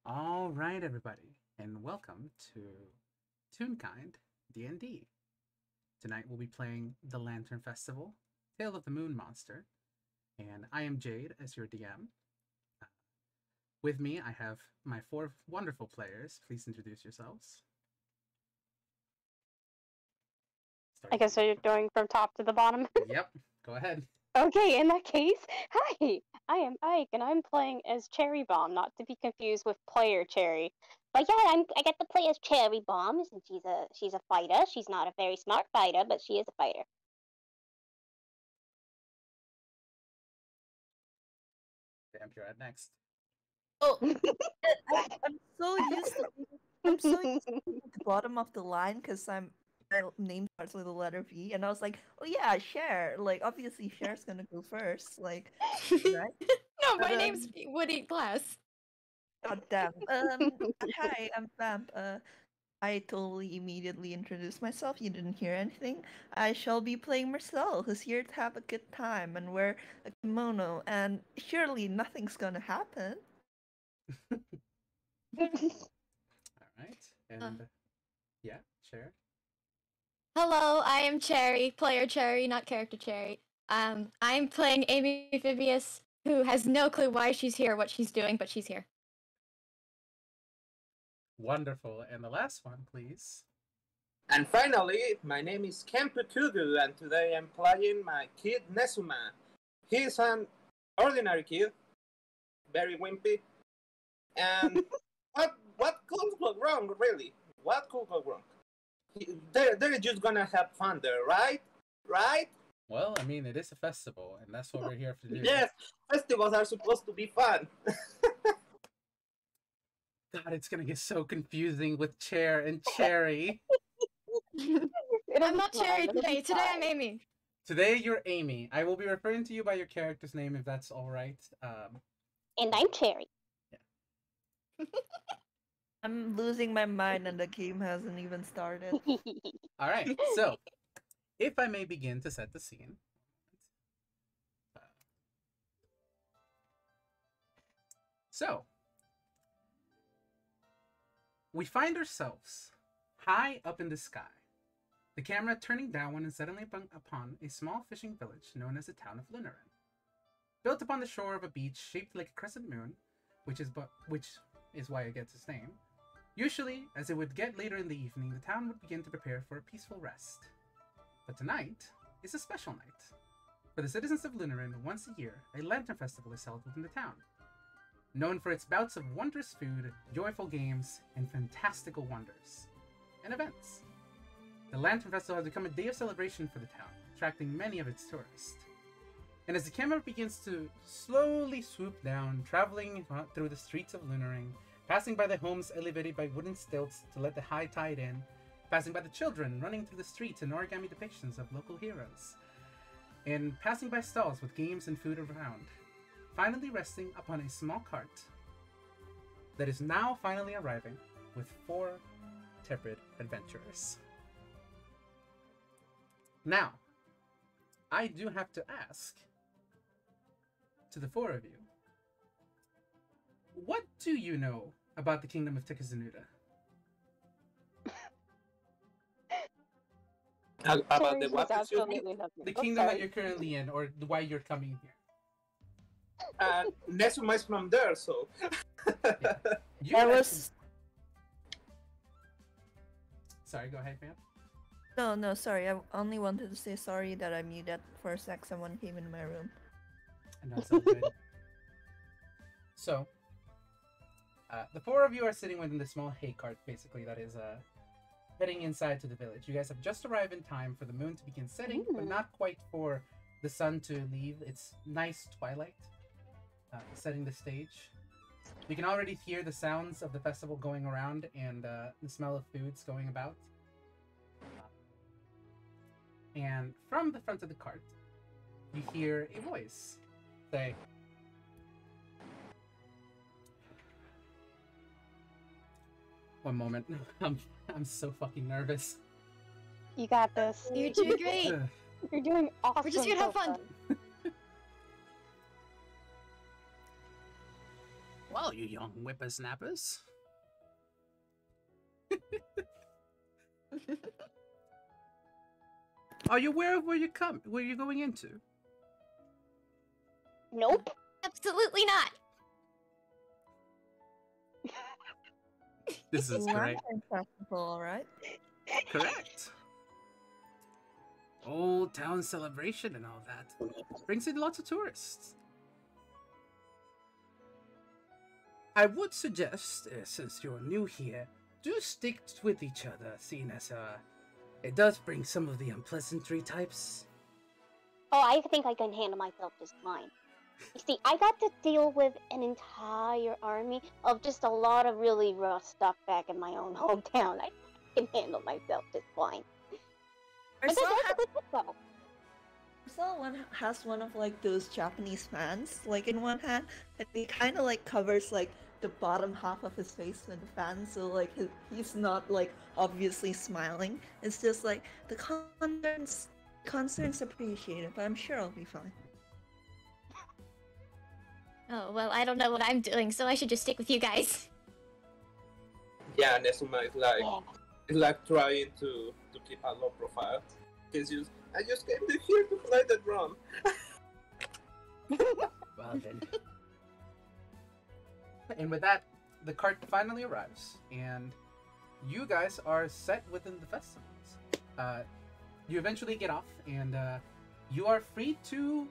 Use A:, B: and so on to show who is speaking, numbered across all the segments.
A: All right, everybody, and welcome to Toonkind D&D. Tonight we'll be playing the Lantern Festival, Tale of the Moon Monster, and I am Jade as your DM. With me, I have my four wonderful players. Please introduce yourselves.
B: I guess you're going from top to the bottom.
A: Yep, go ahead.
B: Okay, in that case, hi, I am Ike, and I'm playing as Cherry Bomb, not to be confused with Player Cherry. But yeah, I get to play as Cherry Bomb, and she's a fighter. She's not a very smart fighter, but she is a fighter.
A: Vamp, you're at next.
C: Oh, I'm so used to being at the bottom of the line because my name starts with the letter V, and I was like, oh yeah, Cher. Like obviously Cher's gonna go first. Like, right?
D: No, my name's Woody Glass.
C: God damn. Hi, I'm Vamp. I totally immediately introduced myself. You didn't hear anything. I shall be playing Mersel, who's here to have a good time and wear a kimono, and surely nothing's gonna happen.
A: All right, and yeah, Cher.
D: Hello, I am Cherry, player Cherry, not character Cherry. I'm playing Amy Fibbious, who has no clue why she's here, what she's doing, but she's here.
A: Wonderful, and the last one, please.
E: And finally, my name is Kanpukugu, and today I'm playing my kid Nezuma. He's an ordinary kid, very wimpy, and what could go wrong, really? What could go wrong? They're just gonna have fun there, right? Right?
A: Well, I mean, it is a festival, and that's what we're here to do.
E: Yes, festivals are supposed to be fun.
A: God, it's gonna get so confusing with Cherr and Cherry.
D: I'm not Cherry today. Today I'm Amy.
A: Today you're Amy. I will be referring to you by your character's name if that's all right.
B: And I'm Cherry.
A: Yeah.
C: I'm losing my mind and the game hasn't even started.
A: All right. So, if I may begin to set the scene. So, we find ourselves high up in the sky, the camera turning downward and suddenly upon a small fishing village known as the town of Lunarin. Built upon the shore of a beach shaped like a crescent moon, which is why it gets its name. Usually, as it would get later in the evening, the town would begin to prepare for a peaceful rest. But tonight is a special night. For the citizens of Lunarin, once a year, a lantern festival is held within the town. Known for its bouts of wondrous food, joyful games, and fantastical wonders and events. The Lantern Festival has become a day of celebration for the town, attracting many of its tourists. And as the camera begins to slowly swoop down, traveling through the streets of Lunarin, passing by the homes elevated by wooden stilts to let the high tide in, passing by the children running through the streets in origami depictions of local heroes, and passing by stalls with games and food around, finally resting upon a small cart that is now finally arriving with 4 tepid adventurers. Now, I do have to ask to the 4 of you, what do you know about the kingdom of Tezukanada?
E: About the what?
A: The kingdom that you're currently in, or why you're coming here.
E: Nezuma is from there, so.
A: Yeah. Sorry, go ahead, man.
C: No, sorry. I only wanted to say sorry that I muted for a sec. Someone came in my room.
A: And that's all good. So, the 4 of you are sitting within the small hay cart, basically, that is heading inside to the village. You guys have just arrived in time for the moon to begin setting, but not quite for the sun to leave. It's nice twilight, setting the stage. You can already hear the sounds of the festival going around and the smell of foods going about. And from the front of the cart, you hear a voice say, one moment, I'm so fucking nervous.
B: You got this.
D: You're doing great.
B: You're doing awesome.
D: We're just gonna have fun. Whoa.
A: Well, you young whippersnappers. Are you aware of where you're going into?
B: Nope.
D: Absolutely not.
A: This is great.
C: Lantern Festival, alright?
A: Correct. Old town celebration and all that. Brings in lots of tourists. I would suggest, since you're new here, do stick with each other, seeing as it does bring some of the unpleasantry types.
B: Oh, I think I can handle myself just fine. You see, I got to deal with an entire army of just a lot of really rough stuff back in my own hometown. I can handle myself just fine. But
C: Marcel
B: that's a good tip, though.
C: has one of like those Japanese fans, like in one hand, and he kind of like covers like the bottom half of his face with the fan, so like he's not like obviously smiling. It's just like the concerns appreciated, but I'm sure I'll be fine.
D: Oh, well, I don't know what I'm doing, so I should just stick with you guys.
E: Yeah, Nezuma is like
B: Yeah.
E: trying to keep a low profile. I just came here to play the drum.
A: Well then. And with that, the cart finally arrives, and you guys are set within the festivals. You eventually get off, and you are free to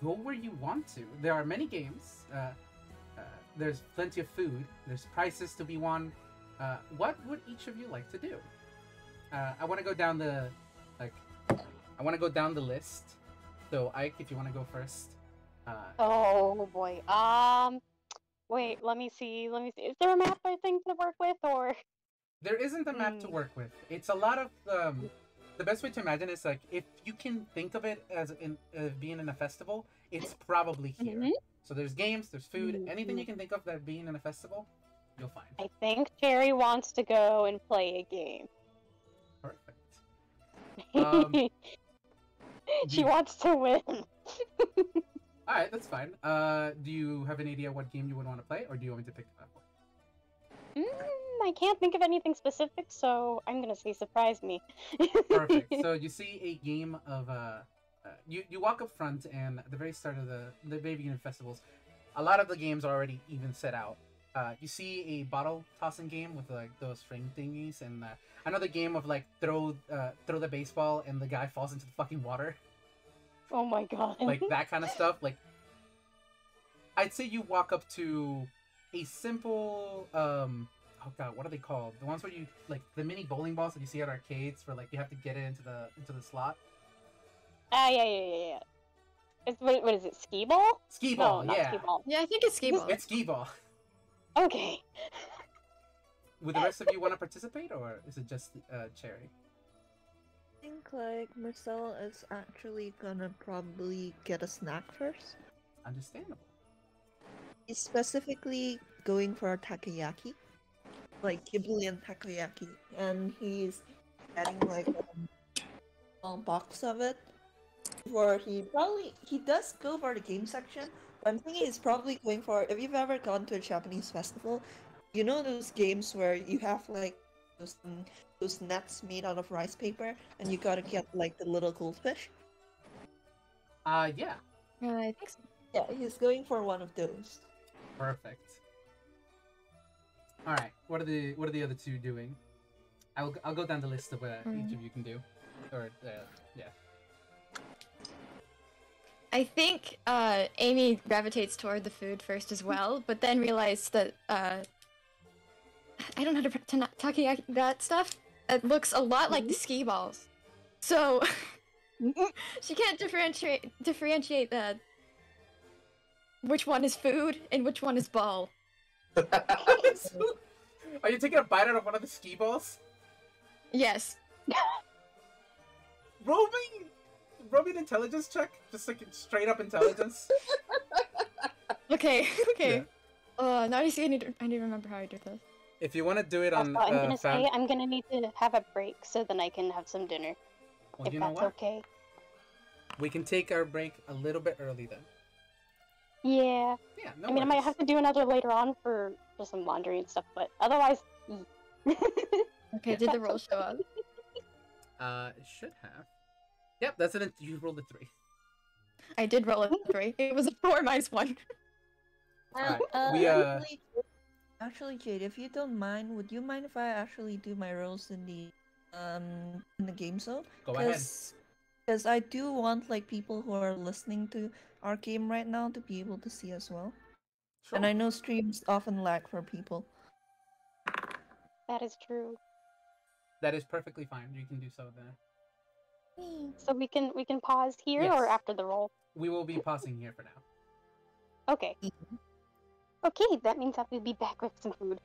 A: go where you want to. There are many games. There's plenty of food. There's prizes to be won. What would each of you like to do? I want to go down the list. So Ike, if you want to go first.
B: Oh boy. Wait. Let me see. Is there a map I think to work with, or?
A: There isn't a map to work with. It's a lot of the best way to imagine is like if you can think of it as being in a festival, it's probably here.
B: Mhm.
A: So there's games, there's food, anything you can think of that being in a festival, you'll find.
B: I think Cherry wants to go and play a game.
A: Perfect.
B: She wants to win.
A: All right, that's fine. Do you have an idea what game you would want to play, or do you want me to pick that one?
B: I can't think of anything specific, so I'm gonna say surprise me.
A: Perfect. So you see a game of you walk up front, and at the very start of the very beginning of festivals, a lot of the games are already even set out. You see a bottle tossing game with like those string thingies, and another game of like throw the baseball and the guy falls into the fucking water.
B: Oh my god.
A: Like that kind of stuff. Like I'd say you walk up to a simple oh god, what are they called? The ones where you like the mini bowling balls that you see at arcades where like you have to get it into the slot.
B: Yeah. What is it? Skee ball?
A: Skee ball,
B: no, not
A: yeah.
B: skee ball.
D: Yeah, I think it's skee ball.
A: It's skee ball.
B: Okay.
A: Would the rest of you want to participate, or is it just Cherry?
C: I think like Marcel is actually gonna probably get a snack first.
A: Understandable.
C: He's specifically going for a takoyaki, like Ghibli takoyaki, and he's getting like a small box of it. Where he does go for the game section, but I'm thinking he's probably going for, if you've ever gone to a Japanese festival, you know those games where you have like those nets made out of rice paper, and you gotta get like the little goldfish.
A: Yeah.
D: I think so.
C: Yeah, he's going for one of those.
A: Perfect. All right. What are the other two doing? I'll go down the list of what each of you can do, or yeah.
D: I think Amy gravitates toward the food first as well, but then realized that I don't know how to takoyaki that stuff. It looks a lot like the skee balls, so she can't differentiate that which one is food and which one is ball.
A: Are you taking a bite out of one of the skee balls?
D: Yes.
A: Roll me an intelligence check, just like straight up intelligence.
D: Okay.
A: Yeah.
D: Now I see. I need to remember how I do this.
A: If you want to do it on,
B: I'm gonna say I'm gonna need to have a break so then I can have some dinner.
A: well,
B: If
A: you know
B: that's
A: what?
B: okay.
A: We can take our break a little bit early then.
B: Yeah.
A: Yeah, no
B: I mean, I might
A: worries.
B: have to do another later on for some laundry and stuff, but otherwise.
D: Okay, did the roll show up?
A: It should have. Yep, that's it. You rolled a 3.
D: I did roll a 3. It was a 4 minus 1.
A: Alright, we,
C: Actually, Jade, if you don't mind, would you mind if I actually do my rolls in the game zone?
A: Go ahead.
C: Because I do want like people who are listening to our game right now to be able to see as well.
A: Sure.
C: And I know streams often lag for people.
B: That is true.
A: That is perfectly fine. You can do so then.
B: So we can pause here or
A: Yes.
B: after the roll.
A: We will be pausing here for now.
B: Okay. Okay, that means I will be back with some food.